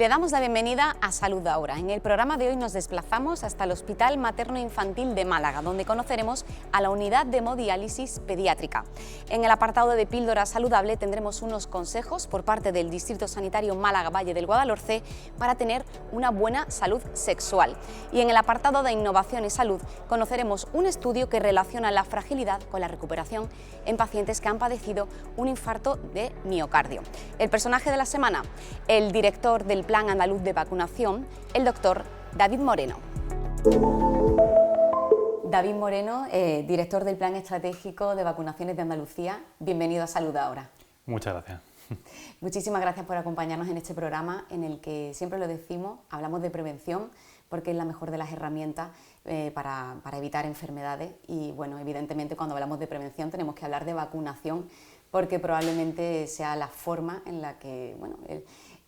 Le damos la bienvenida a Salud Ahora. En el programa de hoy nos desplazamos hasta el Hospital Materno Infantil de Málaga, donde conoceremos a la unidad de hemodiálisis pediátrica. En el apartado de Píldora Saludable tendremos unos consejos por parte del Distrito Sanitario Málaga Valle del Guadalhorce para tener una buena salud sexual. Y en el apartado de Innovación y Salud conoceremos un estudio que relaciona la fragilidad con la recuperación en pacientes que han padecido un infarto de miocardio. El personaje de la semana, el director del Plan Andaluz de Vacunación, el doctor David Moreno. David Moreno, director del Plan Estratégico de Vacunaciones de Andalucía, bienvenido a Salud Ahora. Muchas gracias. Muchísimas gracias por acompañarnos en este programa en el que, siempre lo decimos, hablamos de prevención porque es la mejor de las herramientas para evitar enfermedades y, bueno, evidentemente cuando hablamos de prevención tenemos que hablar de vacunación porque probablemente sea la forma en la que, bueno,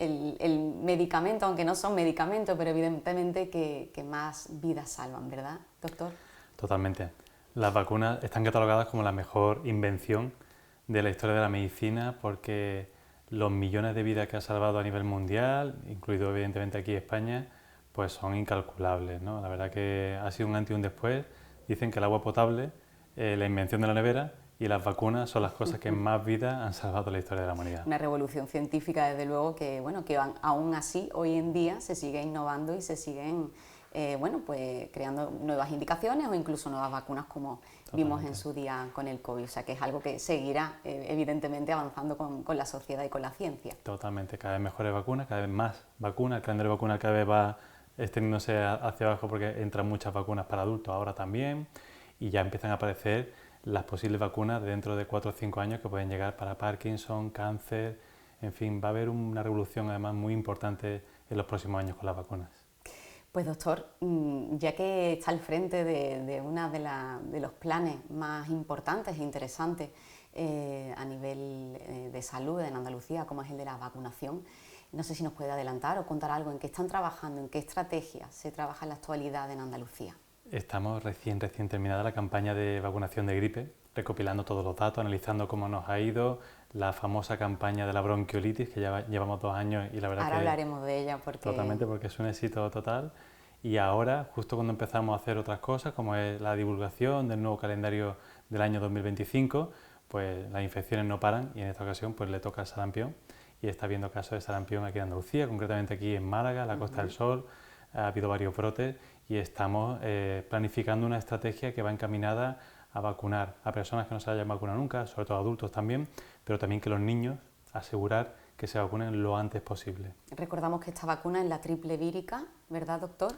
el medicamento, aunque no son medicamentos, pero evidentemente que más vidas salvan, ¿verdad, doctor? Totalmente. Las vacunas están catalogadas como la mejor invención de la historia de la medicina porque los millones de vidas que ha salvado a nivel mundial, incluido evidentemente aquí en España, pues son incalculables, ¿no? La verdad que ha sido un antes y un después. Dicen que el agua potable, la invención de la nevera y las vacunas son las cosas que más vidas han salvado la historia de la humanidad. Una revolución científica, desde luego, que, bueno, que aún así hoy en día se sigue innovando y se siguen bueno, pues creando nuevas indicaciones o incluso nuevas vacunas como vimos en su día con el COVID. O sea que es algo que seguirá evidentemente avanzando con la sociedad y con la ciencia. Totalmente, cada vez mejores vacunas, cada vez más vacunas, el calendario de vacunas cada vez va extendiéndose hacia abajo porque entran muchas vacunas para adultos ahora también y ya empiezan a aparecer las posibles vacunas dentro de 4 o 5 años que pueden llegar para Parkinson, cáncer, en fin, va a haber una revolución además muy importante en los próximos años con las vacunas. Pues doctor, ya que está al frente de uno de los planes más importantes e interesantes a nivel de salud en Andalucía, como es el de la vacunación, no sé si nos puede adelantar o contar algo en qué están trabajando, en qué estrategia se trabaja en la actualidad en Andalucía. Estamos recién terminada la campaña de vacunación de gripe, recopilando todos los datos, analizando cómo nos ha ido, la famosa campaña de la bronquiolitis, que ya llevamos 2 años y la verdad ahora que... hablaremos de ella porque... Totalmente, porque es un éxito total. Y ahora, justo cuando empezamos a hacer otras cosas, como es la divulgación del nuevo calendario del año 2025, pues las infecciones no paran y en esta ocasión pues le toca el sarampión y está habiendo casos de sarampión aquí en Andalucía, concretamente aquí en Málaga, la Costa del Sol, ha habido varios brotes y estamos planificando una estrategia que va encaminada a vacunar a personas que no se hayan vacunado nunca, sobre todo adultos también, pero también que los niños, asegurar que se vacunen lo antes posible. Recordamos que esta vacuna es la triple vírica, ¿verdad, doctor?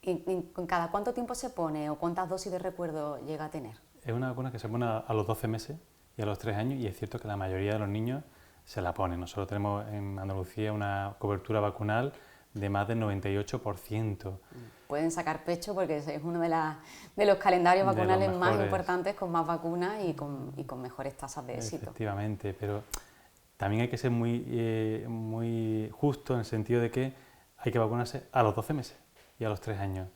¿En cada cuánto tiempo se pone o cuántas dosis de recuerdo llega a tener? Es una vacuna que se pone a los 12 meses y a los 3 años y es cierto que la mayoría de los niños se la ponen. Nosotros tenemos en Andalucía una cobertura vacunal de más del 98%. Pueden sacar pecho porque es uno de los calendarios vacunales más importantes, con más vacunas y con mejores tasas de éxito. Efectivamente, pero también hay que ser muy justo en el sentido de que hay que vacunarse a los 12 meses y a los 3 años.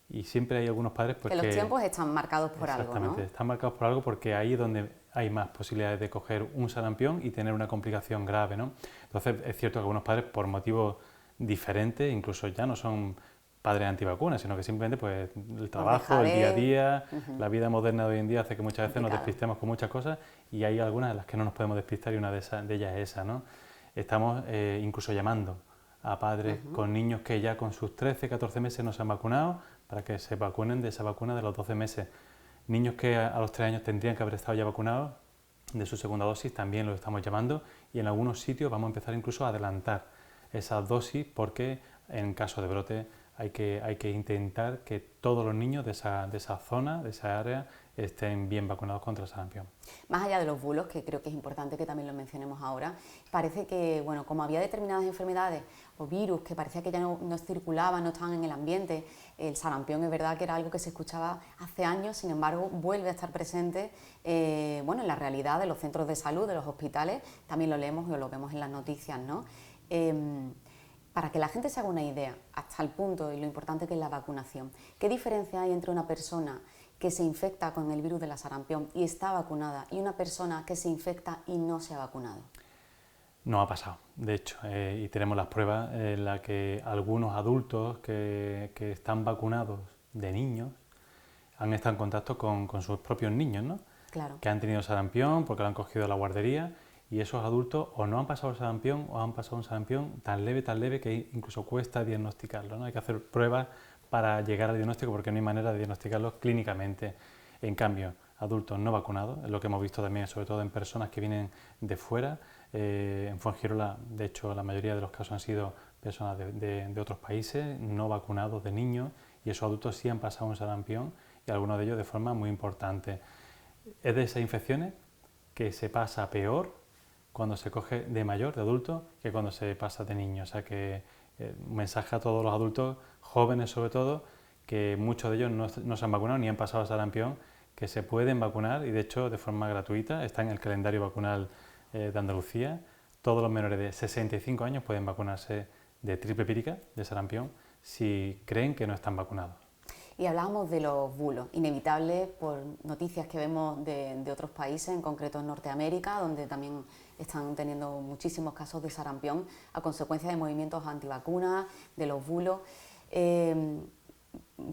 Y siempre hay algunos padres pues, que los tiempos están marcados por algo, ¿no? Exactamente, están marcados por algo porque ahí es donde hay más posibilidades de coger un sarampión y tener una complicación grave, ¿no? Entonces es cierto que algunos padres por motivos diferentes, incluso ya no son padres antivacunas, sino que simplemente pues el trabajo, el día a día, la vida moderna de hoy en día hace que muchas veces nos despistemos con muchas cosas y hay algunas de las que no nos podemos despistar y una de ellas es esa, ¿no? Estamos incluso llamando a padres con niños que ya con sus 13, 14 meses no se han vacunado para que se vacunen de esa vacuna de los 12 meses. Niños que a los 3 años tendrían que haber estado ya vacunados de su segunda dosis también los estamos llamando y en algunos sitios vamos a empezar incluso a adelantar esa dosis porque en caso de brote hay que intentar que todos los niños de esa zona, de esa área, estén bien vacunados contra el sarampión. Más allá de los bulos, que creo que es importante que también lo mencionemos ahora, parece que, bueno, como había determinadas enfermedades o virus que parecía que ya no circulaban, no estaban en el ambiente, el sarampión es verdad que era algo que se escuchaba hace años, sin embargo vuelve a estar presente bueno, en la realidad de los centros de salud, de los hospitales, también lo leemos y lo vemos en las noticias, ¿no? Para que la gente se haga una idea, hasta el punto y lo importante que es la vacunación, ¿qué diferencia hay entre una persona que se infecta con el virus de la sarampión y está vacunada y una persona que se infecta y no se ha vacunado? No ha pasado, de hecho, y tenemos las pruebas en las que algunos adultos que están vacunados de niños han estado en contacto con sus propios niños, ¿no? Claro. Que han tenido sarampión porque lo han cogido de la guardería, y esos adultos o no han pasado el sarampión o han pasado un sarampión tan leve que incluso cuesta diagnosticarlo, ¿no? Hay que hacer pruebas para llegar al diagnóstico porque no hay manera de diagnosticarlo clínicamente. En cambio, adultos no vacunados, es lo que hemos visto también, sobre todo en personas que vienen de fuera. En Fuengirola, de hecho, la mayoría de los casos han sido personas de otros países, no vacunados de niños, y esos adultos sí han pasado un sarampión, y algunos de ellos de forma muy importante. Es de esas infecciones que se pasa peor cuando se coge de mayor, de adulto, que cuando se pasa de niño. O sea que un mensaje a todos los adultos, jóvenes sobre todo, que muchos de ellos no se han vacunado ni han pasado el sarampión, que se pueden vacunar, y de hecho de forma gratuita, está en el calendario vacunal de Andalucía. Todos los menores de 65 años pueden vacunarse de triple vírica, de sarampión, si creen que no están vacunados. Y hablábamos de los bulos, inevitables por noticias que vemos de otros países, en concreto en Norteamérica, donde también están teniendo muchísimos casos de sarampión a consecuencia de movimientos antivacunas, de los bulos.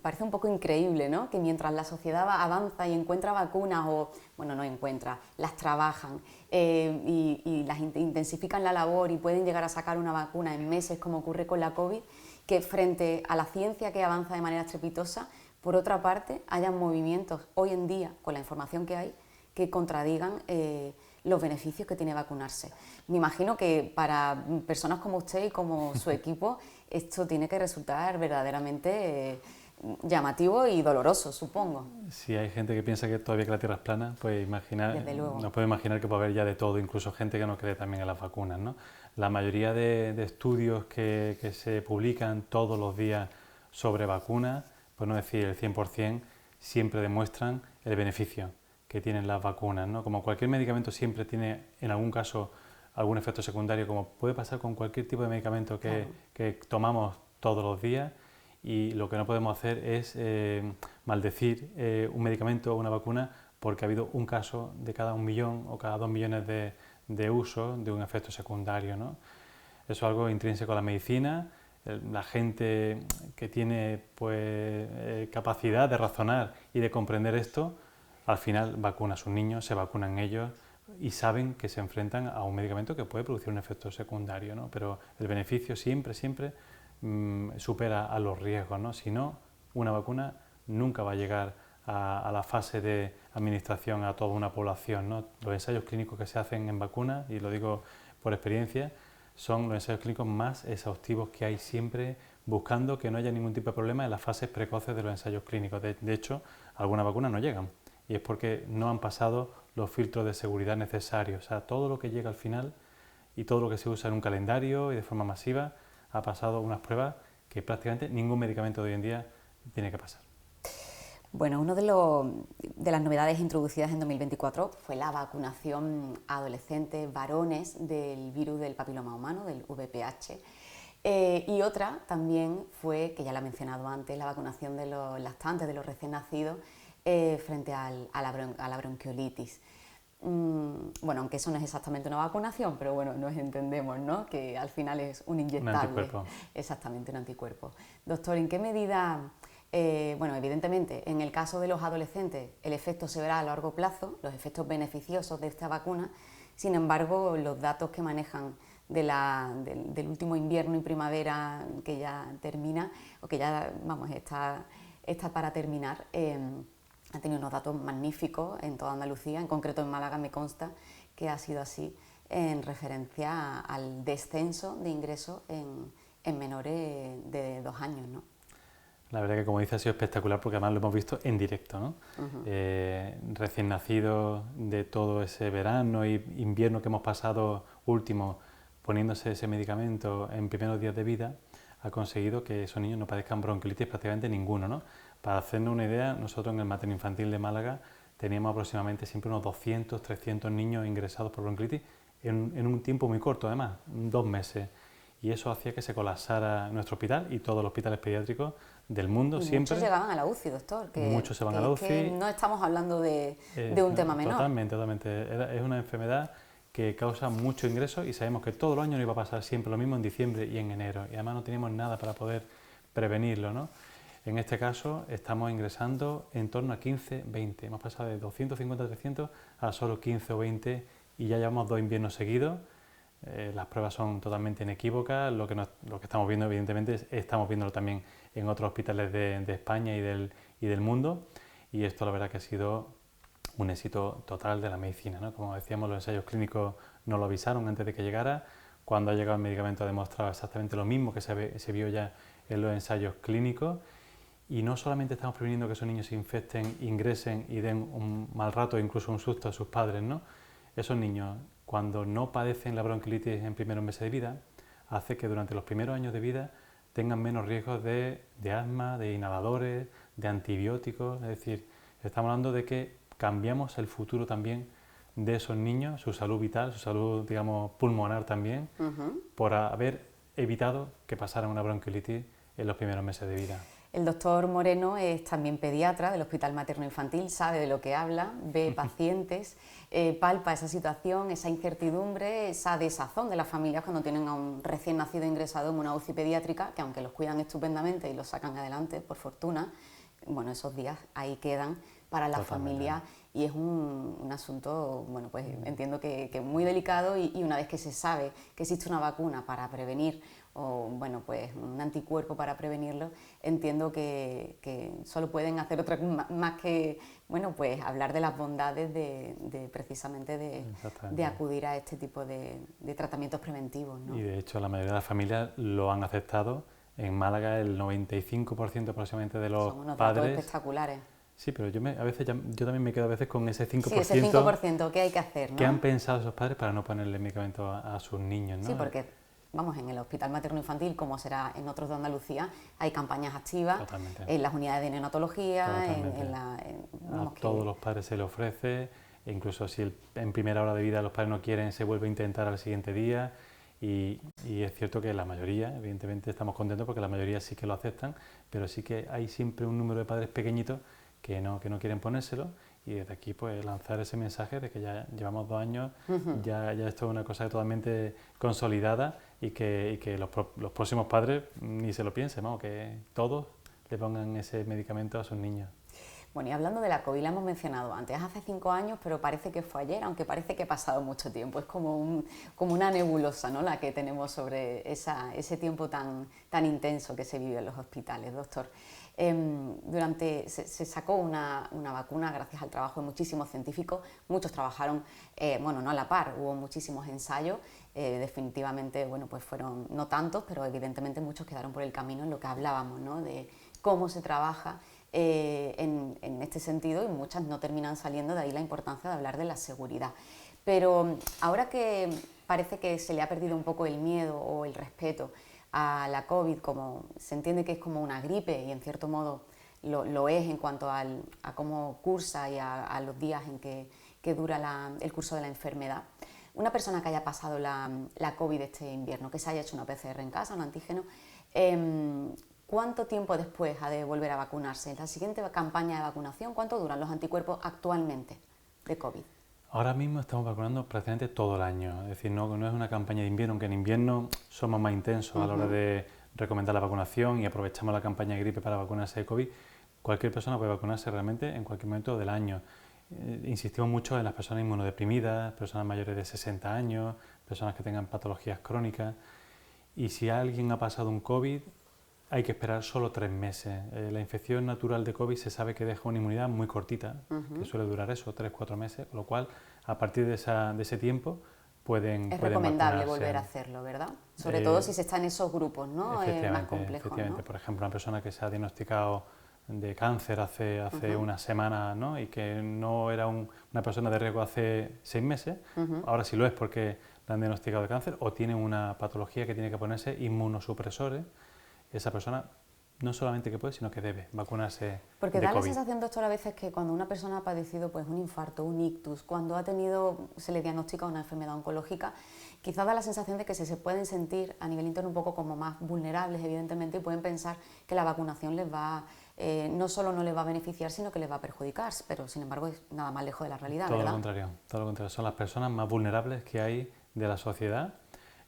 Parece un poco increíble, ¿no?, que mientras la sociedad avanza y encuentra vacunas, o, bueno, no encuentra, las trabajan y las intensifican la labor y pueden llegar a sacar una vacuna en meses, como ocurre con la COVID, que frente a la ciencia que avanza de manera estrepitosa, por otra parte, hayan movimientos hoy en día, con la información que hay, que contradigan los beneficios que tiene vacunarse. Me imagino que para personas como usted y como su equipo, esto tiene que resultar verdaderamente llamativo y doloroso, supongo. Si hay gente que piensa que todavía que la Tierra es plana, pues nos puede imaginar que puede haber ya de todo, incluso gente que no cree también en las vacunas, ¿no? La mayoría de estudios que se publican todos los días sobre vacunas, por no decir el 100%, siempre demuestran el beneficio que tienen las vacunas, ¿no? Como cualquier medicamento siempre tiene en algún caso algún efecto secundario, como puede pasar con cualquier tipo de medicamento que tomamos todos los días, y lo que no podemos hacer es maldecir un medicamento o una vacuna porque ha habido un caso de cada 1 millón o cada 2 millones de usos de un efecto secundario, ¿no? Eso es algo intrínseco a la medicina. La gente que tiene capacidad de razonar y de comprender esto, al final vacuna a sus niños, se vacunan ellos y saben que se enfrentan a un medicamento que puede producir un efecto secundario, ¿no? Pero el beneficio siempre supera a los riesgos, ¿no? Si no, una vacuna nunca va a llegar a la fase de administración a toda una población, ¿no? Los ensayos clínicos que se hacen en vacunas, y lo digo por experiencia, son los ensayos clínicos más exhaustivos que hay, siempre buscando que no haya ningún tipo de problema en las fases precoces de los ensayos clínicos. De hecho, algunas vacunas no llegan, y es porque no han pasado los filtros de seguridad necesarios. O sea, todo lo que llega al final y todo lo que se usa en un calendario y de forma masiva ha pasado unas pruebas que prácticamente ningún medicamento de hoy en día tiene que pasar. Bueno, una de las novedades introducidas en 2024 fue la vacunación a adolescentes varones del virus del papiloma humano, del VPH. Y otra también fue, que ya la he mencionado antes, la vacunación de los lactantes, de los recién nacidos, frente a la bronquiolitis. Bueno, aunque eso no es exactamente una vacunación, pero bueno, nos entendemos, ¿no?, que al final es un inyectable. Un anticuerpo. Exactamente, un anticuerpo. Doctor, ¿en qué medida, bueno, evidentemente, en el caso de los adolescentes, el efecto se verá a largo plazo, los efectos beneficiosos de esta vacuna? Sin embargo, los datos que manejan del último invierno y primavera que ya termina, o que ya, vamos, está para terminar, han tenido unos datos magníficos en toda Andalucía, en concreto en Málaga me consta que ha sido así, en referencia al descenso de ingresos en menores de 2 años, ¿no? La verdad que, como dice, ha sido espectacular porque además lo hemos visto en directo, ¿no? Recién nacidos de todo ese verano y invierno que hemos pasado último poniéndose ese medicamento en primeros días de vida, ha conseguido que esos niños no padezcan bronquiolitis prácticamente ninguno, ¿no? Para hacernos una idea, nosotros en el materno infantil de Málaga teníamos aproximadamente siempre unos 200, 300 niños ingresados por bronquiolitis en un tiempo muy corto, además, 2 meses. Y eso hacía que se colapsara nuestro hospital y todos los hospitales pediátricos del mundo. Y siempre. Muchos llegaban a la UCI, doctor. Muchos se van a la UCI. Que no estamos hablando de un tema menor. Totalmente. Es una enfermedad que causa mucho ingreso y sabemos que todos los años nos iba a pasar siempre lo mismo en diciembre y en enero. Y además no teníamos nada para poder prevenirlo, ¿no? En este caso estamos ingresando en torno a 15, 20. Hemos pasado de 250, 300 a solo 15 o 20 y ya llevamos 2 inviernos seguidos. Las pruebas son totalmente inequívocas. Lo que estamos viendo, evidentemente, estamos viéndolo también en otros hospitales de España y del mundo. Y esto la verdad que ha sido un éxito total de la medicina, ¿no? Como decíamos, los ensayos clínicos nos lo avisaron antes de que llegara. Cuando ha llegado el medicamento ha demostrado exactamente lo mismo que se vio ya en los ensayos clínicos. Y no solamente estamos previniendo que esos niños se infecten, ingresen y den un mal rato, incluso un susto a sus padres, ¿no? Esos niños, cuando no padecen la bronquiolitis en primeros meses de vida, hace que durante los primeros años de vida tengan menos riesgos de asma, de inhaladores, de antibióticos. Es decir, estamos hablando de que cambiamos el futuro también de esos niños, su salud vital, su salud, digamos, pulmonar también, por haber evitado que pasaran una bronquiolitis en los primeros meses de vida. El doctor Moreno es también pediatra del Hospital Materno Infantil, sabe de lo que habla, ve pacientes, palpa esa situación, esa incertidumbre, esa desazón de las familias cuando tienen a un recién nacido ingresado en una UCI pediátrica, que aunque los cuidan estupendamente y los sacan adelante, por fortuna, bueno, esos días ahí quedan para la familia y es un asunto, bueno, pues entiendo que muy delicado y una vez que se sabe que existe una vacuna para prevenir o bueno, pues un anticuerpo para prevenirlo, entiendo que solo pueden hacer otra más que, bueno, pues hablar de las bondades precisamente de acudir a este tipo de tratamientos preventivos, ¿no? Y de hecho la mayoría de las familias lo han aceptado. En Málaga el 95% aproximadamente de los Son unos padres... datos espectaculares. Sí, pero yo también me quedo a veces con ese 5%. Sí, ese 5% que hay que hacer, ¿no? ¿Qué han pensado esos padres para no ponerle medicamento a sus niños, ¿no? Sí, porque vamos, en el Hospital Materno Infantil, como será en otros de Andalucía, hay campañas activas. Totalmente. En las unidades de neonatología, a todos los padres se le ofrece, e incluso si en primera hora de vida los padres no quieren, se vuelve a intentar al siguiente día. Y es cierto que la mayoría, evidentemente estamos contentos porque la mayoría sí que lo aceptan, pero sí que hay siempre un número de padres pequeñitos que no quieren ponérselo, y desde aquí pues lanzar ese mensaje de que ya llevamos 2 años, ya esto es una cosa totalmente consolidada y que los próximos padres ni se lo piensen, ¿no? Que todos le pongan ese medicamento a sus niños. Bueno, y hablando de la COVID, la hemos mencionado antes, hace 5 años, pero parece que fue ayer, aunque parece que ha pasado mucho tiempo. Es como una nebulosa, ¿no?, la que tenemos sobre ese tiempo tan intenso que se vive en los hospitales, doctor. Se sacó una vacuna gracias al trabajo de muchísimos científicos, muchos trabajaron, bueno, no a la par, hubo muchísimos ensayos, definitivamente, bueno, pues fueron no tantos, pero evidentemente muchos quedaron por el camino en lo que hablábamos, ¿no?, de cómo se trabaja en este sentido, y muchas no terminan saliendo, de ahí la importancia de hablar de la seguridad. Pero ahora que parece que se le ha perdido un poco el miedo o el respeto a la COVID, como se entiende que es como una gripe, y en cierto modo lo es en cuanto a cómo cursa y a los días en que dura el curso de la enfermedad, una persona que haya pasado la COVID este invierno, que se haya hecho una PCR en casa, un antígeno, ¿cuánto tiempo después ha de volver a vacunarse? En la siguiente campaña de vacunación, ¿cuánto duran los anticuerpos actualmente de COVID? Ahora mismo estamos vacunando prácticamente todo el año, es decir, no es una campaña de invierno, aunque en invierno somos más intensos a la hora de recomendar la vacunación y aprovechamos la campaña de gripe para vacunarse de COVID. Cualquier persona puede vacunarse realmente en cualquier momento del año. Insistimos mucho en las personas inmunodeprimidas, personas mayores de 60 años, personas que tengan patologías crónicas, y si alguien ha pasado un COVID, hay que esperar solo 3 meses. La infección natural de COVID se sabe que deja una inmunidad muy cortita, que suele durar eso, 3-4 meses, con lo cual a partir de ese tiempo pueden recomendable vacunarse. Volver a hacerlo, ¿verdad? Sobre todo si se está en esos grupos, ¿no? Más complejos, efectivamente. ¿no? Por ejemplo, una persona que se ha diagnosticado de cáncer hace una semana, ¿no?, y que no era una persona de riesgo hace 6 meses, ahora sí lo es porque le han diagnosticado de cáncer o tiene una patología que tiene que ponerse inmunosupresores. Esa persona no solamente que puede, sino que debe vacunarse. Porque de da COVID. la sensación, doctor, a veces que cuando una persona ha padecido pues un infarto, un ictus, cuando se le diagnostica una enfermedad oncológica, quizás da la sensación de que se pueden sentir a nivel interno un poco como más vulnerables, evidentemente, y pueden pensar que la vacunación les va no solo no les va a beneficiar, sino que les va a perjudicar, pero sin embargo es nada más lejos de la realidad, Todo ¿verdad? todo lo contrario. Son las personas más vulnerables que hay de la sociedad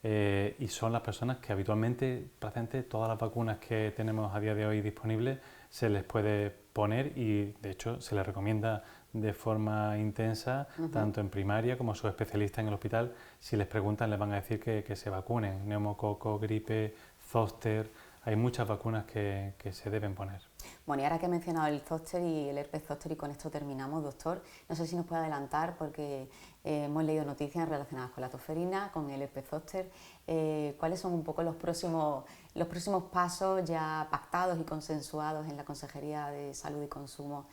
y son las personas que habitualmente, prácticamente todas las vacunas que tenemos a día de hoy disponibles se les puede poner y de hecho se les recomienda de forma intensa, tanto en primaria como a sus especialistas en el hospital. Si les preguntan les van a decir que se vacunen, neumococo, gripe, zóster, hay muchas vacunas que se deben poner. Bueno, y ahora que he mencionado el zóster y el herpes zóster y con esto terminamos, doctor, no sé si nos puede adelantar porque hemos leído noticias relacionadas con la tosferina, con el herpes zóster, ¿cuáles son un poco los próximos pasos ya pactados y consensuados en la Consejería de Salud y Consumo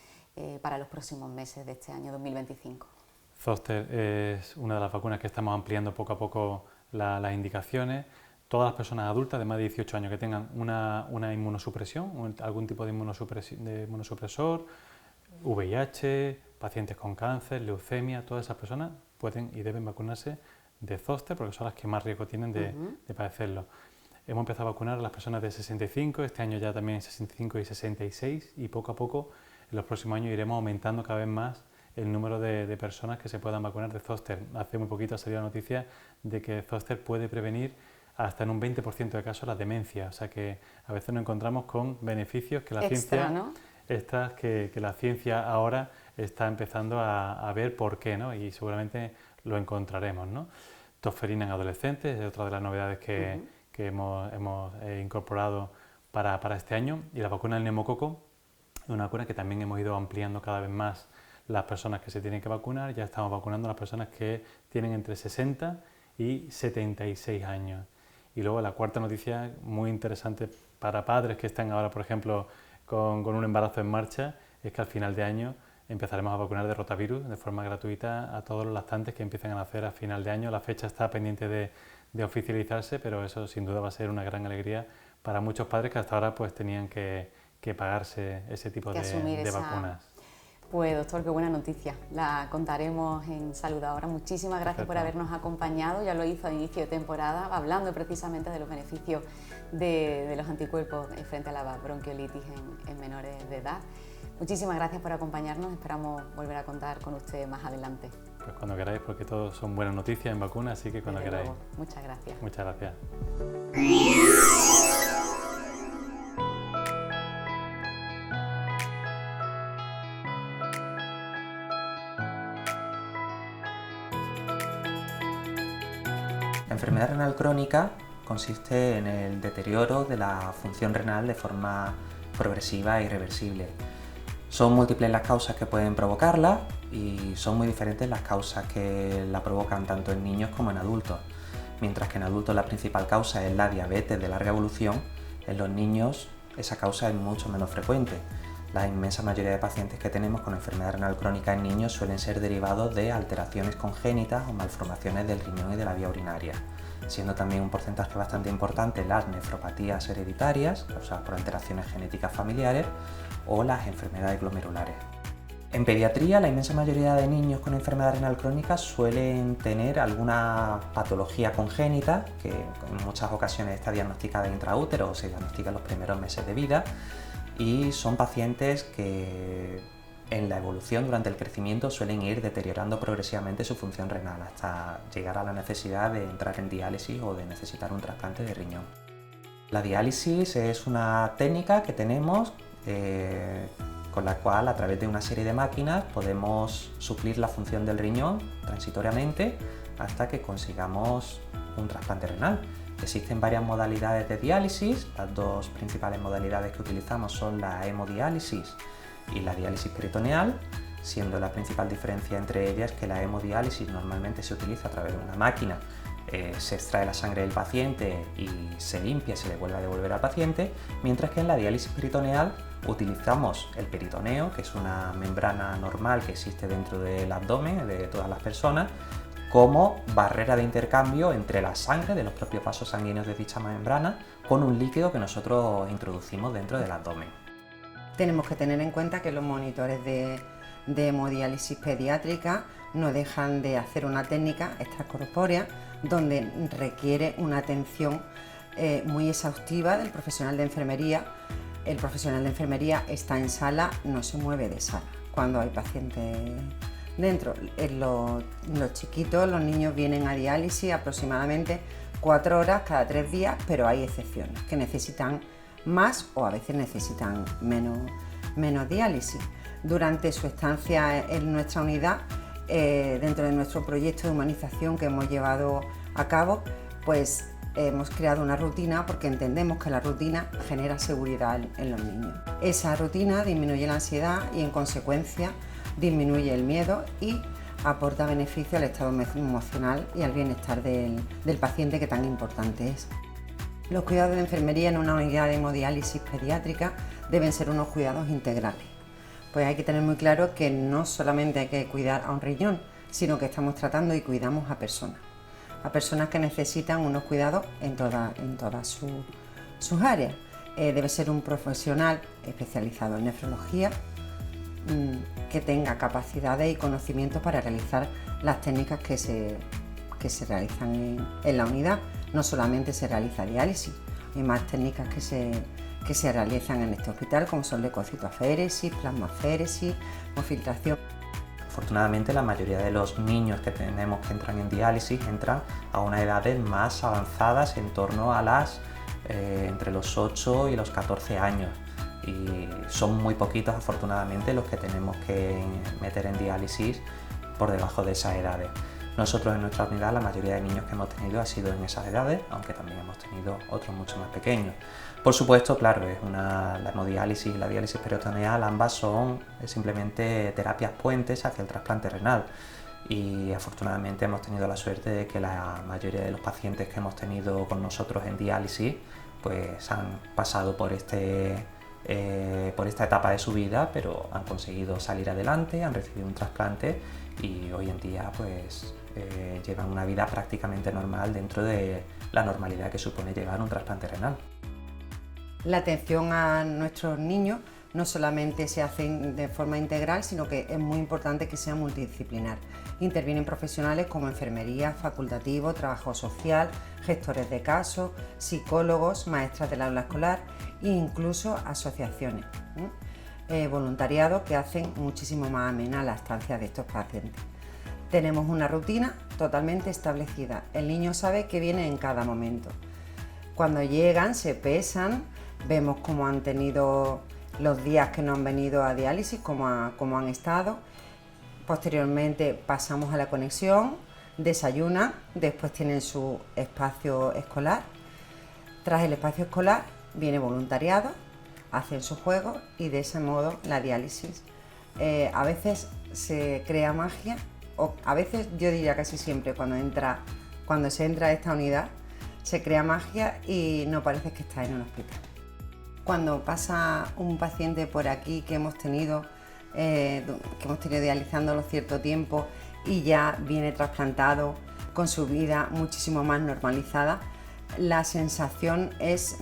para los próximos meses de este año 2025? Zóster es una de las vacunas que estamos ampliando poco a poco las indicaciones. Todas las personas adultas de más de 18 años que tengan una inmunosupresión, algún tipo de inmunosupresor, VIH, pacientes con cáncer, leucemia, todas esas personas pueden y deben vacunarse de zóster porque son las que más riesgo tienen de padecerlo. Hemos empezado a vacunar a las personas de 65, este año ya también 65 y 66 y poco a poco en los próximos años iremos aumentando cada vez más el número de personas que se puedan vacunar de zóster. Hace muy poquito ha salido la noticia de que zóster puede prevenir hasta en un 20% de casos la demencia, o sea que a veces nos encontramos con beneficios que la ciencia, ¿no? que la ciencia ahora está empezando a ver por qué, ¿no? Y seguramente lo encontraremos, ¿no? Tosferina en adolescentes es otra de las novedades que hemos incorporado para este año, y la vacuna del neumococo es una vacuna que también hemos ido ampliando cada vez más las personas que se tienen que vacunar. Ya estamos vacunando a las personas que tienen entre 60 y 76 años. Y luego la cuarta noticia, muy interesante para padres que están ahora, por ejemplo, con un embarazo en marcha, es que al final de año empezaremos a vacunar de rotavirus de forma gratuita a todos los lactantes que empiecen a nacer a final de año. La fecha está pendiente de oficializarse, pero eso sin duda va a ser una gran alegría para muchos padres que hasta ahora pues tenían que pagarse ese tipo de vacunas. Pues doctor, qué buena noticia, la contaremos en Salud Ahora. Muchísimas gracias por habernos acompañado, ya lo hizo a inicio de temporada, hablando precisamente de los beneficios de los anticuerpos frente a la bronquiolitis en menores de edad. Muchísimas gracias por acompañarnos, esperamos volver a contar con usted más adelante. Pues cuando queráis, porque todos son buenas noticias en vacunas, así que cuando queráis. Muchas gracias. Muchas gracias. La enfermedad renal crónica consiste en el deterioro de la función renal de forma progresiva e irreversible. Son múltiples las causas que pueden provocarla y son muy diferentes las causas que la provocan tanto en niños como en adultos. Mientras que en adultos la principal causa es la diabetes de larga evolución, en los niños esa causa es mucho menos frecuente. La inmensa mayoría de pacientes que tenemos con enfermedad renal crónica en niños suelen ser derivados de alteraciones congénitas o malformaciones del riñón y de la vía urinaria, siendo también un porcentaje bastante importante las nefropatías hereditarias, causadas por alteraciones genéticas familiares, o las enfermedades glomerulares. En pediatría, la inmensa mayoría de niños con enfermedad renal crónica suelen tener alguna patología congénita, que en muchas ocasiones está diagnosticada intraútero o se diagnostica en los primeros meses de vida, y son pacientes que en la evolución durante el crecimiento suelen ir deteriorando progresivamente su función renal hasta llegar a la necesidad de entrar en diálisis o de necesitar un trasplante de riñón. La diálisis es una técnica que tenemos con la cual a través de una serie de máquinas podemos suplir la función del riñón transitoriamente hasta que consigamos un trasplante renal. Existen varias modalidades de diálisis, las dos principales modalidades que utilizamos son la hemodiálisis y la diálisis peritoneal, siendo la principal diferencia entre ellas que la hemodiálisis normalmente se utiliza a través de una máquina, se extrae la sangre del paciente y se limpia y se le vuelve a devolver al paciente, mientras que en la diálisis peritoneal utilizamos el peritoneo, que es una membrana normal que existe dentro del abdomen de todas las personas, como barrera de intercambio entre la sangre de los propios vasos sanguíneos de dicha membrana con un líquido que nosotros introducimos dentro del abdomen. Tenemos que tener en cuenta que los monitores de hemodiálisis pediátrica no dejan de hacer una técnica extracorpórea donde requiere una atención muy exhaustiva del profesional de enfermería el profesional de enfermería está en sala, no se mueve de sala cuando hay pacientes dentro. Los chiquitos, los niños vienen a diálisis aproximadamente 4 horas cada 3 días, pero hay excepciones que necesitan más o a veces necesitan menos diálisis. Durante su estancia en nuestra unidad, dentro de nuestro proyecto de humanización que hemos llevado a cabo, pues hemos creado una rutina porque entendemos que la rutina genera seguridad en los niños. Esa rutina disminuye la ansiedad y en consecuencia disminuye el miedo y aporta beneficio al estado emocional y al bienestar del paciente, que tan importante es. Los cuidados de enfermería en una unidad de hemodiálisis pediátrica deben ser unos cuidados integrales. Pues hay que tener muy claro que no solamente hay que cuidar a un riñón, sino que estamos tratando y cuidamos a personas que necesitan unos cuidados en todas sus áreas. Debe ser un profesional especializado en nefrología, que tenga capacidades y conocimientos para realizar las técnicas que se realizan en la unidad. No solamente se realiza diálisis, hay más técnicas que se realizan en este hospital, como son leucocitoaféresis, plasmaféresis o filtración. Afortunadamente, la mayoría de los niños que tenemos que entran en diálisis entran a unas edades más avanzadas, en torno a entre los 8 y los 14 años. Y son muy poquitos, afortunadamente, los que tenemos que meter en diálisis por debajo de esas edades. Nosotros en nuestra unidad, la mayoría de niños que hemos tenido ha sido en esas edades, aunque también hemos tenido otros mucho más pequeños. Por supuesto, claro, la hemodiálisis y la diálisis peritoneal, ambas son simplemente terapias puentes hacia el trasplante renal. Y afortunadamente hemos tenido la suerte de que la mayoría de los pacientes que hemos tenido con nosotros en diálisis pues han pasado por esta etapa de su vida, pero han conseguido salir adelante, han recibido un trasplante y hoy en día pues llevan una vida prácticamente normal dentro de la normalidad que supone llevar un trasplante renal. La atención a nuestros niños no solamente se hace de forma integral, sino que es muy importante que sea multidisciplinar. Intervienen profesionales como enfermería, facultativo, trabajo social, gestores de casos, psicólogos, maestras del aula escolar e incluso asociaciones, voluntariado, que hacen muchísimo más amena la estancia de estos pacientes. Tenemos una rutina totalmente establecida. El niño sabe que viene en cada momento. Cuando llegan se pesan, vemos cómo han tenido los días que no han venido a diálisis, cómo han estado. Posteriormente pasamos a la conexión, desayunan, después tienen su espacio escolar. Tras el espacio escolar viene voluntariado, hacen sus juegos y de ese modo la diálisis. A veces se crea magia, o a veces, yo diría casi siempre, cuando se entra a esta unidad, se crea magia y no parece que está en un hospital. Cuando pasa un paciente por aquí que hemos tenido dializándolo cierto tiempo y ya viene trasplantado con su vida muchísimo más normalizada, la sensación es,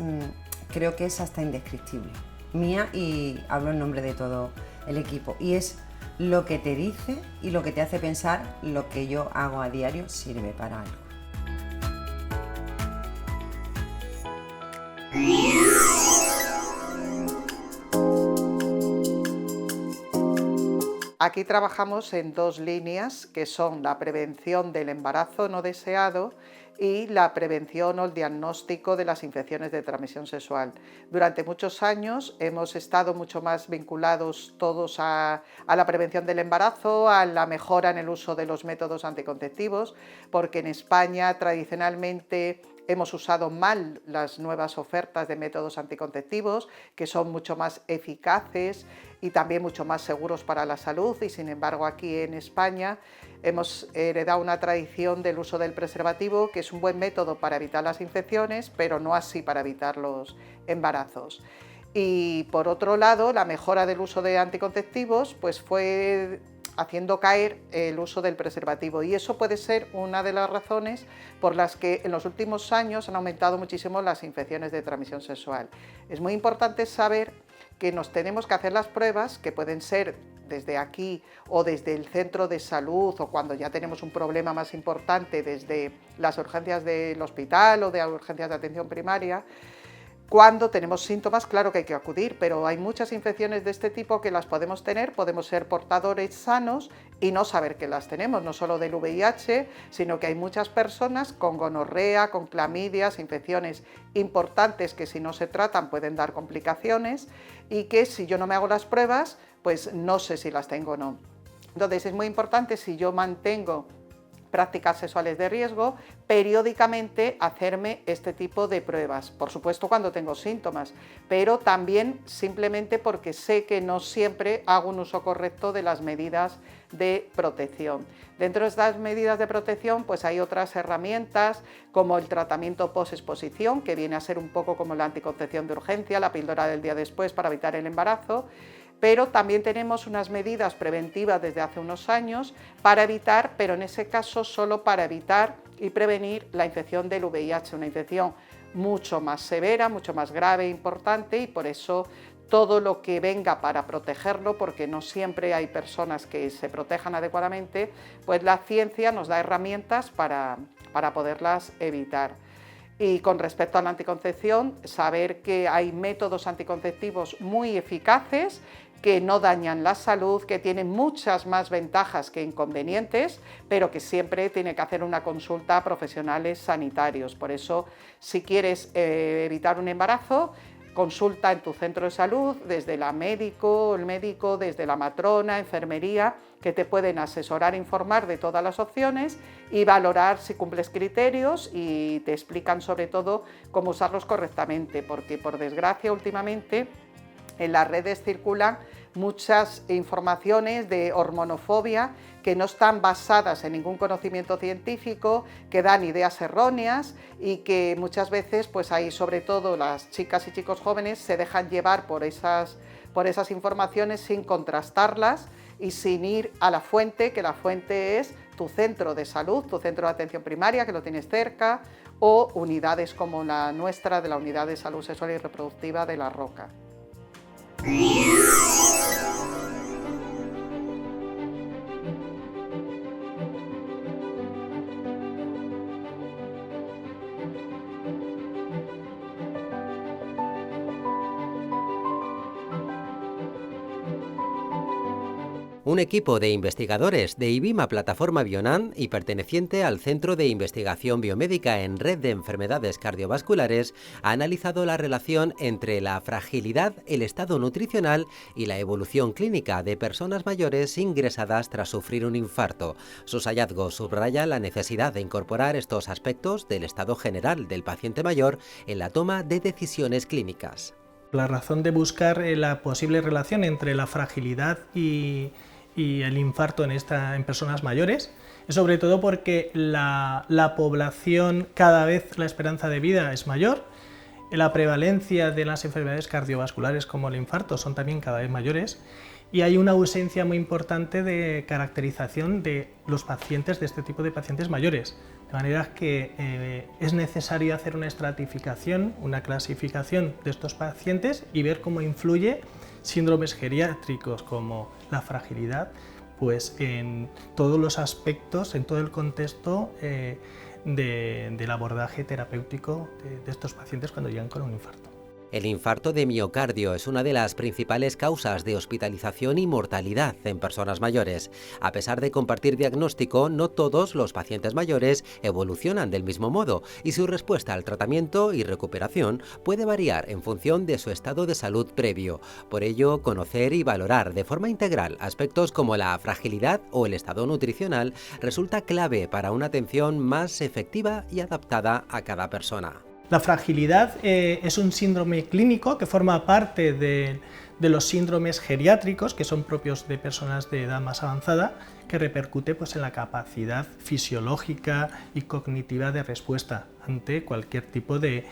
creo que es hasta indescriptible, mía, y hablo en nombre de todo el equipo, y es lo que te dice y lo que te hace pensar: lo que yo hago a diario sirve para algo. Aquí trabajamos en dos líneas, que son la prevención del embarazo no deseado y la prevención o el diagnóstico de las infecciones de transmisión sexual. Durante muchos años hemos estado mucho más vinculados todos a la prevención del embarazo, a la mejora en el uso de los métodos anticonceptivos, porque en España tradicionalmente hemos usado mal las nuevas ofertas de métodos anticonceptivos, que son mucho más eficaces y también mucho más seguros para la salud, y sin embargo aquí en España hemos heredado una tradición del uso del preservativo, que es un buen método para evitar las infecciones, pero no así para evitar los embarazos. Y por otro lado, la mejora del uso de anticonceptivos pues fue haciendo caer el uso del preservativo, y eso puede ser una de las razones por las que en los últimos años han aumentado muchísimo las infecciones de transmisión sexual. Es muy importante saber que nos tenemos que hacer las pruebas, que pueden ser desde aquí o desde el centro de salud, o cuando ya tenemos un problema más importante desde las urgencias del hospital o de urgencias de atención primaria, Cuando tenemos síntomas, claro que hay que acudir, pero hay muchas infecciones de este tipo que las podemos tener, podemos ser portadores sanos y no saber que las tenemos, no solo del VIH, sino que hay muchas personas con gonorrea, con clamidias, infecciones importantes que si no se tratan pueden dar complicaciones y que si yo no me hago las pruebas, pues no sé si las tengo o no. Entonces es muy importante, si yo mantengo prácticas sexuales de riesgo, periódicamente hacerme este tipo de pruebas, por supuesto cuando tengo síntomas, pero también simplemente porque sé que no siempre hago un uso correcto de las medidas de protección. Dentro de estas medidas de protección pues hay otras herramientas como el tratamiento post-exposición, que viene a ser un poco como la anticoncepción de urgencia, la píldora del día después para evitar el embarazo, pero también tenemos unas medidas preventivas desde hace unos años para evitar, pero en ese caso solo para evitar y prevenir la infección del VIH, una infección mucho más severa, mucho más grave e importante, y por eso todo lo que venga para protegerlo, porque no siempre hay personas que se protejan adecuadamente, pues la ciencia nos da herramientas para poderlas evitar. Y con respecto a la anticoncepción, saber que hay métodos anticonceptivos muy eficaces, que no dañan la salud, que tienen muchas más ventajas que inconvenientes, pero que siempre tiene que hacer una consulta a profesionales sanitarios. Por eso, si quieres evitar un embarazo, consulta en tu centro de salud, desde el médico, desde la matrona, enfermería, que te pueden asesorar e informar de todas las opciones y valorar si cumples criterios, y te explican sobre todo cómo usarlos correctamente, porque por desgracia últimamente en las redes circulan muchas informaciones de hormonofobia que no están basadas en ningún conocimiento científico, que dan ideas erróneas y que muchas veces, pues ahí sobre todo las chicas y chicos jóvenes se dejan llevar por esas informaciones sin contrastarlas y sin ir a la fuente, que la fuente es tu centro de salud, tu centro de atención primaria, que lo tienes cerca, o unidades como la nuestra de la Unidad de Salud Sexual y Reproductiva de La Roca. Un equipo de investigadores de IBIMA Plataforma Bionan y perteneciente al Centro de Investigación Biomédica en Red de Enfermedades Cardiovasculares ha analizado la relación entre la fragilidad, el estado nutricional y la evolución clínica de personas mayores ingresadas tras sufrir un infarto. Sus hallazgos subrayan la necesidad de incorporar estos aspectos del estado general del paciente mayor en la toma de decisiones clínicas. La razón de buscar la posible relación entre la fragilidad y el infarto en personas mayores es sobre todo porque la población, cada vez la esperanza de vida es mayor, la prevalencia de las enfermedades cardiovasculares como el infarto son también cada vez mayores, y hay una ausencia muy importante de caracterización de los pacientes, de este tipo de pacientes mayores, de manera que es necesario hacer una estratificación, una clasificación de estos pacientes y ver cómo influye síndromes geriátricos como la fragilidad, pues en todos los aspectos, en todo el contexto del abordaje terapéutico de estos pacientes cuando llegan con un infarto. El infarto de miocardio es una de las principales causas de hospitalización y mortalidad en personas mayores. A pesar de compartir diagnóstico, no todos los pacientes mayores evolucionan del mismo modo y su respuesta al tratamiento y recuperación puede variar en función de su estado de salud previo. Por ello, conocer y valorar de forma integral aspectos como la fragilidad o el estado nutricional resulta clave para una atención más efectiva y adaptada a cada persona. La fragilidad es un síndrome clínico que forma parte de los síndromes geriátricos, que son propios de personas de edad más avanzada, que repercute pues, en la capacidad fisiológica y cognitiva de respuesta ante cualquier tipo de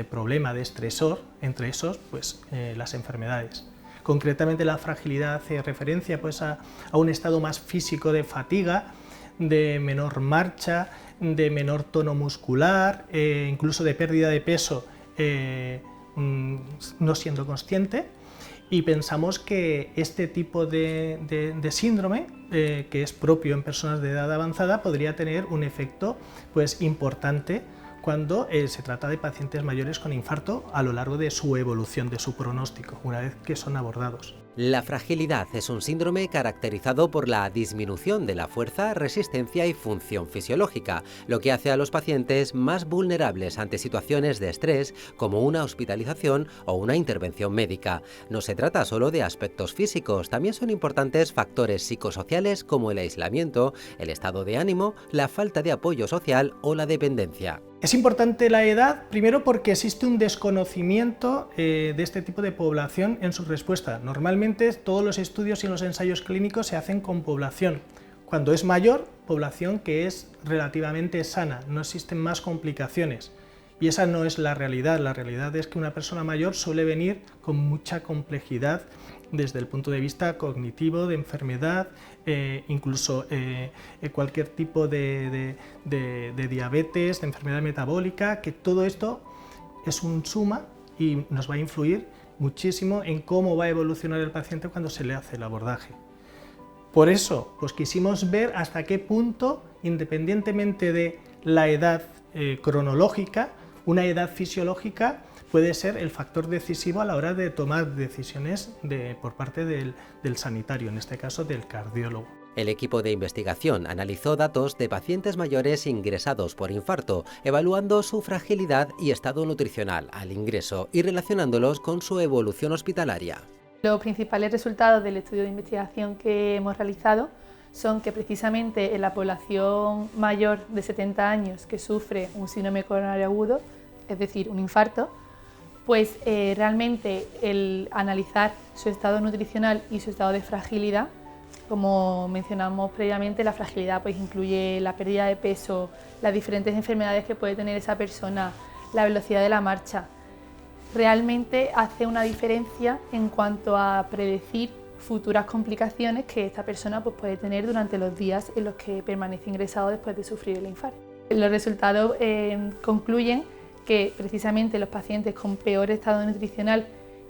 problema, de estresor, entre esos pues, las enfermedades. Concretamente la fragilidad hace referencia pues, a un estado más físico de fatiga, de menor marcha, de menor tono muscular, incluso de pérdida de peso no siendo consciente, y pensamos que este tipo de síndrome, que es propio en personas de edad avanzada, podría tener un efecto pues, importante cuando se trata de pacientes mayores con infarto a lo largo de su evolución, de su pronóstico, una vez que son abordados. La fragilidad es un síndrome caracterizado por la disminución de la fuerza, resistencia y función fisiológica, lo que hace a los pacientes más vulnerables ante situaciones de estrés como una hospitalización o una intervención médica. No se trata solo de aspectos físicos, también son importantes factores psicosociales como el aislamiento, el estado de ánimo, la falta de apoyo social o la dependencia. Es importante la edad, primero porque existe un desconocimiento de este tipo de población en su respuesta. Normalmente todos los estudios y los ensayos clínicos se hacen con población. Cuando es mayor, población que es relativamente sana, no existen más complicaciones. Y esa no es la realidad es que una persona mayor suele venir con mucha complejidad desde el punto de vista cognitivo, de enfermedad, incluso cualquier tipo de diabetes, de enfermedad metabólica, que todo esto es un suma y nos va a influir muchísimo en cómo va a evolucionar el paciente cuando se le hace el abordaje. Por eso, pues quisimos ver hasta qué punto, independientemente de la edad cronológica, una edad fisiológica puede ser el factor decisivo a la hora de tomar decisiones por parte del sanitario, en este caso del cardiólogo. El equipo de investigación analizó datos de pacientes mayores ingresados por infarto, evaluando su fragilidad y estado nutricional al ingreso y relacionándolos con su evolución hospitalaria. Los principales resultados del estudio de investigación que hemos realizado son que precisamente en la población mayor de 70 años que sufre un síndrome coronario agudo, es decir, un infarto, pues realmente el analizar su estado nutricional y su estado de fragilidad, como mencionamos previamente, la fragilidad pues incluye la pérdida de peso, las diferentes enfermedades que puede tener esa persona, la velocidad de la marcha, realmente hace una diferencia en cuanto a predecir futuras complicaciones que esta persona pues, puede tener durante los días en los que permanece ingresado después de sufrir el infarto. Los resultados concluyen que precisamente los pacientes con peor estado nutricional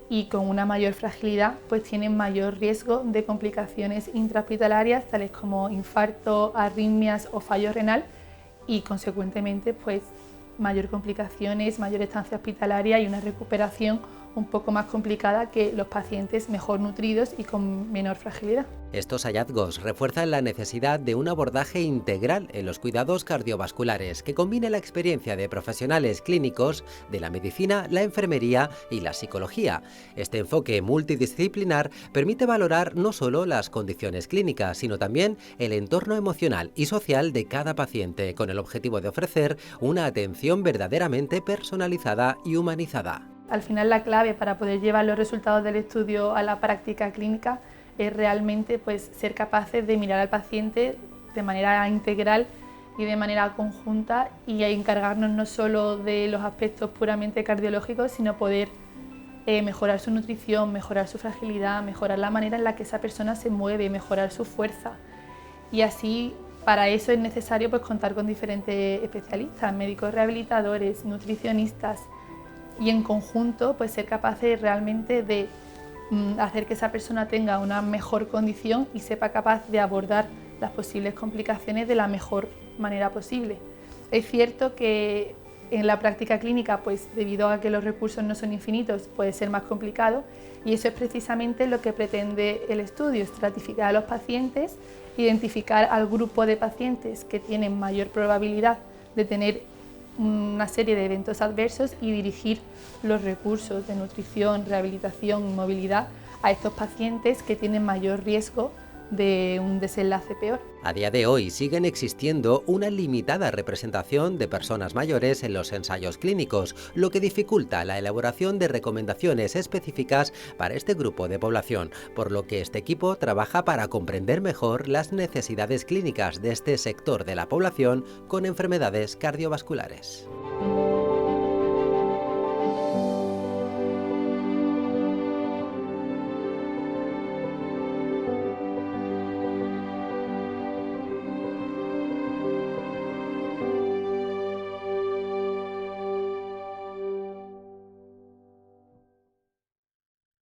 y con una mayor fragilidad pues tienen mayor riesgo de complicaciones intrahospitalarias tales como infarto, arritmias o fallo renal y consecuentemente pues mayor complicaciones, mayor estancia hospitalaria y una recuperación un poco más complicada que los pacientes mejor nutridos y con menor fragilidad. Estos hallazgos refuerzan la necesidad de un abordaje integral en los cuidados cardiovasculares que combine la experiencia de profesionales clínicos de la medicina, la enfermería y la psicología. Este enfoque multidisciplinar permite valorar no solo las condiciones clínicas, sino también el entorno emocional y social de cada paciente, con el objetivo de ofrecer una atención verdaderamente personalizada y humanizada. Al final la clave para poder llevar los resultados del estudio a la práctica clínica es realmente pues, ser capaces de mirar al paciente de manera integral y de manera conjunta y encargarnos no solo de los aspectos puramente cardiológicos, sino poder mejorar su nutrición, mejorar su fragilidad, mejorar la manera en la que esa persona se mueve, mejorar su fuerza. Y así, para eso es necesario pues, contar con diferentes especialistas, médicos rehabilitadores, nutricionistas, y en conjunto pues ser capaces realmente de hacer que esa persona tenga una mejor condición y sepa capaz de abordar las posibles complicaciones de la mejor manera posible. Es cierto que en la práctica clínica, pues debido a que los recursos no son infinitos, puede ser más complicado y eso es precisamente lo que pretende el estudio, estratificar a los pacientes, identificar al grupo de pacientes que tienen mayor probabilidad de tener una serie de eventos adversos y dirigir los recursos de nutrición, rehabilitación y movilidad a estos pacientes que tienen mayor riesgo de un desenlace peor. A día de hoy siguen existiendo una limitada representación de personas mayores en los ensayos clínicos, lo que dificulta la elaboración de recomendaciones específicas para este grupo de población, por lo que este equipo trabaja para comprender mejor las necesidades clínicas de este sector de la población con enfermedades cardiovasculares.